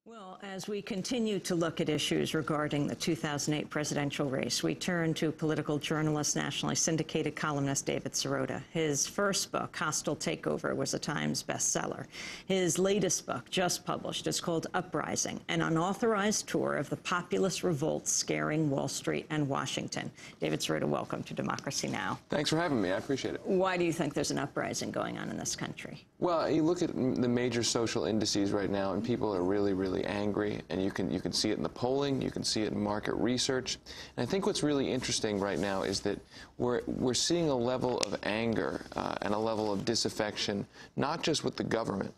Well, as we continue to look at issues regarding the 2008 presidential race, we turn to political journalist, nationally syndicated columnist David Sirota. His first book, Hostile Takeover, was a Times bestseller. His latest book, just published, is called Uprising, an unauthorized tour of the populist revolts scaring Wall Street and Washington. David Sirota, welcome to Democracy Now! Thanks for having me. I appreciate it. Why do you think there's an uprising going on in this country? Well, you look at the major social indices right now, and people are really angry, and you can see it in the polling, you can see it in market research. And I think what's really interesting right now is that we're seeing a level of anger and a level of disaffection, not just with the government,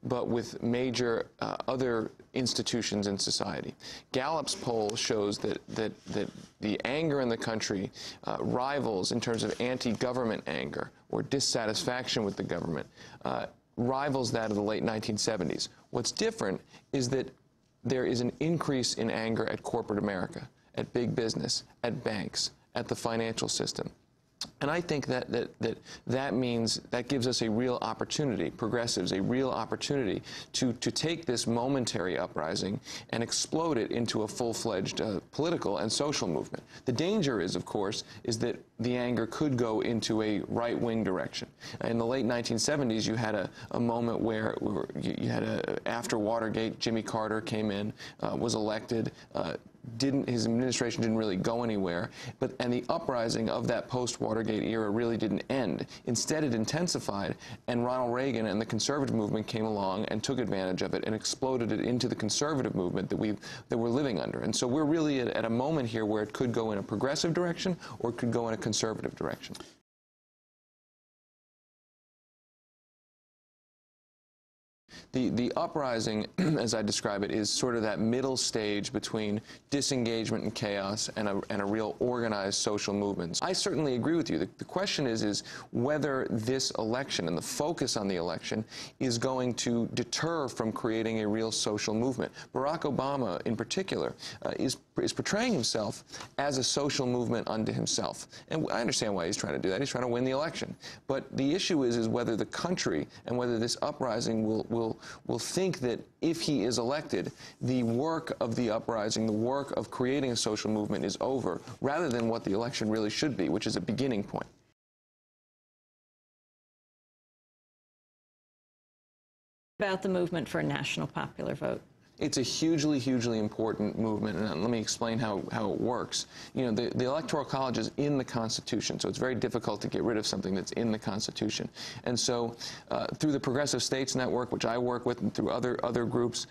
but with major other institutions in society. Gallup's poll shows that the anger in the country rivals, in terms of anti-government anger or dissatisfaction with the government, rivals that of the late 1970s. What's different is that there is an increase in anger at corporate America, at big business, at banks, at the financial system. And I think that means that gives us a real opportunity, progressives, a real opportunity to take this momentary uprising and explode it into a full-fledged political and social movement. The danger is, of course, is that the anger could go into a right-wing direction. In the late 1970s, you had a moment where you had after Watergate, Jimmy Carter came in, was elected, his administration didn't really go anywhere, and the uprising of that post-Watergate era really didn't end. Instead, it intensified, and Ronald Reagan and the conservative movement came along and took advantage of it and exploded it into the conservative movement that we're living under. And so we're really at a moment here where it could go in a progressive direction or it could go in a conservative direction. The uprising, as I describe it, is sort of that middle stage between disengagement and chaos and a real organized social movement. I certainly agree with you. The question is whether this election and the focus on the election is going to deter from creating a real social movement. Barack Obama, in particular, is portraying himself as a social movement unto himself. And I understand why he's trying to do that. He's trying to win the election. But the issue is whether the country and whether this uprising will think that if he is elected, the work of the uprising, the work of creating a social movement is over, rather than what the election really should be, which is a beginning point. About the movement for a national popular vote. It's a hugely important movement, and let me explain how it works. You know, the Electoral College is in the Constitution, so it's very difficult to get rid of something that's in the Constitution. And so through the Progressive States Network, which I work with, and through other groups,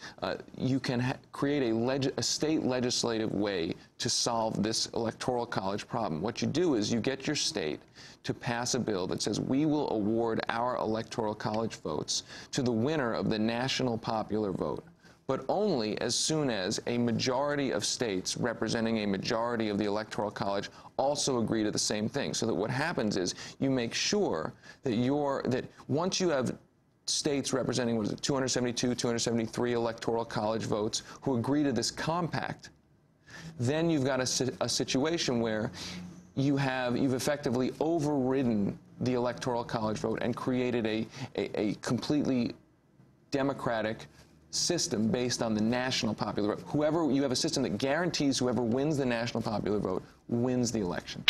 you can create a state legislative way to solve this Electoral College problem. What you do is you get your state to pass a bill that says we will award our Electoral College votes to the winner of the national popular vote, but only as soon as a majority of states representing a majority of the Electoral College also agree to the same thing. So that what happens is you make sure that once you have states representing, what is it, 272, 273 Electoral College votes who agree to this compact, then you've got a situation where you've effectively overridden the Electoral College vote and created a completely democratic system based on the national popular vote. You have a system that guarantees whoever wins the national popular vote wins the election.